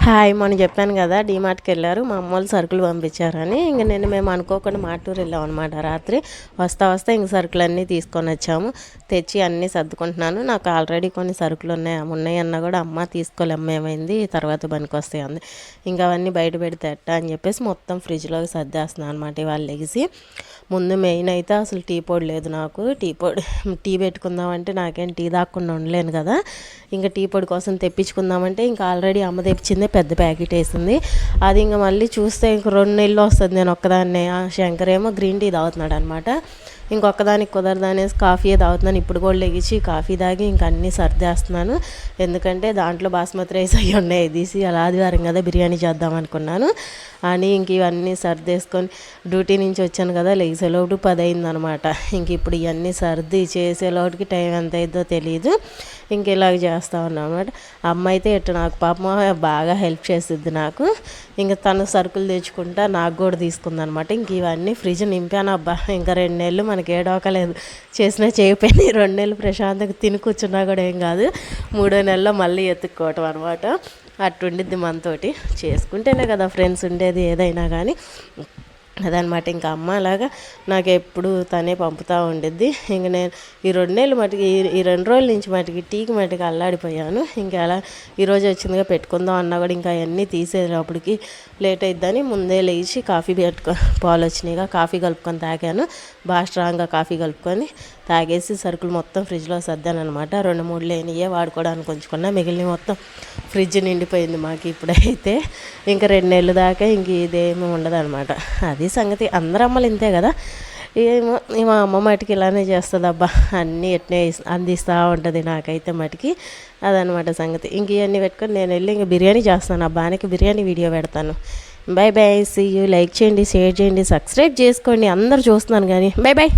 Hi మొన్న చెప్పాను కదా డీమార్ట్కి వెళ్ళారు మా అమ్మ వాళ్ళు సరుకులు పంపించారని. ఇంక మేము అనుకోకుండా మాటూరు వెళ్ళాం అనమాట. రాత్రి వస్తా ఇంక సరుకులన్నీ తీసుకొని వచ్చాము. తెచ్చి అన్నీ సర్దుకుంటున్నాను. నాకు ఆల్రెడీ కొన్ని సరుకులు ఉన్నాయన్నా కూడా అమ్మ తీసుకోలేము ఏమైంది తర్వాత పనికి వస్తాయి అంది. ఇంకా అవన్నీ బయట పెడితే ఎట్టా అని చెప్పేసి మొత్తం ఫ్రిడ్జ్లోకి సర్దేస్తున్నాను అనమాట. ఇవాళ లెగిసి ముందు మెయిన్ అయితే అసలు టీ పొడి లేదు నాకు. టీ పెట్టుకుందామంటే నాకేం టీ దాక్కుండా ఉండలేను కదా. ఇంకా టీ పొడి కోసం తెప్పించుకుందామంటే ఇంకా ఆల్రెడీ అమ్మ తెప్పించిందే పెద్ద ప్యాకెట్ వేసింది. అది ఇంకా మళ్ళీ చూస్తే ఇంక 2 నెలలు వస్తుంది. నేను ఒక్కదాన్నే. శంకర్ ఏమో గ్రీన్ టీ తాగుతున్నాడు అనమాట. ఇంకొకదానికి కుదరదు అనేసి కాఫీయే తాగుతున్నాను. ఇప్పుడు కూడా లెగిసి కాఫీ తాగి ఇంక అన్నీ సర్దేస్తున్నాను. ఎందుకంటే దాంట్లో బాస్మతి రైస్ అవి ఉన్నాయి తీసి అలా ఆదివారం కదా బిర్యానీ చేద్దాం అనుకున్నాను అని ఇంక ఇవన్నీ సర్దేసుకొని డ్యూటీ నుంచి వచ్చాను కదా. లెగిసేలోపు 10 అయిందనమాట. ఇంక ఇప్పుడు ఇవన్నీ సర్ది చేసేలోటికి టైం ఎంత అయిందో తెలియదు. ఇంక ఇలాగ చేస్తూ ఉన్నాను అనమాట. అమ్మ అయితే ఎట్టు నాకు పాపం బాగా హెల్ప్ చేసిద్ది నాకు. ఇంకా తను సరుకులు తెచ్చుకుంటా నాకు కూడా తీసుకుందనమాట. ఇంక ఇవన్నీ ఫ్రిడ్జ్ నింపాను. అబ్బా ఇంకా 2 నెలలు మనకి ఏడవకలేదు. చేసినా చేయకపోయినా 2 నెలలు ప్రశాంతంగా తిని కూర్చున్నా కూడా ఏం కాదు. 3వ నెలలో మళ్ళీ ఎత్తుక్కోవటం అనమాట. అట్టుండిద్ది మనతోటి. చేసుకుంటేనే కదా ఫ్రెండ్స్ ఉండేది ఏదైనా కానీ. అదనమాట. ఇంకా అమ్మ అలాగా నాకు ఎప్పుడు తనే పంపుతూ ఉండిద్ది. ఇంక నేను ఈ 2 నెలలు మటుకి ఈ 2 రోజుల నుంచి మటుకి టీకి మటుకి అల్లాడిపోయాను. ఇంకా అలా ఈరోజు వచ్చిందిగా పెట్టుకుందాం అన్నా కూడా ఇంకా అవన్నీ తీసేటప్పటికి లేట్ అయిద్దని ముందే లేచి కాఫీ పాలు వచ్చినాయిగా కాఫీ కలుపుకొని తాగాను. బాగా స్ట్రాంగ్గా కాఫీ కలుపుకొని తాగేసి సరుకులు మొత్తం ఫ్రిడ్జ్లో సర్దాను అనమాట. 2-3 లేనియే వాడుకోవడానికి ఉంచుకున్నా. మిగిలిన మొత్తం ఫ్రిడ్జ్ నిండిపోయింది మాకు. ఇప్పుడైతే ఇంకా 2 నెలలు దాకా ఇంక ఇదేమీ ఉండదు అనమాట. అది సంగతి. అందరు అమ్మలు ఇంతే కదా. ఏమో మా అమ్మ మటుకి ఇలానే చేస్తుంది. అబ్బా అన్నీ ఎట్నే అందిస్తూ ఉంటుంది నాకైతే మటుకి. అదనమాట సంగతి. ఇంక ఇవన్నీ పెట్టుకొని నేను వెళ్ళి ఇంక బిర్యానీ చేస్తాను. అబ్బానికి బిర్యానీ వీడియో పెడతాను. Bye bye. See you. Like చేయండి, షేర్ చేయండి, సబ్స్క్రైబ్ చేసుకోండి. అందరు చూస్తున్నాను కానీ. బై బై.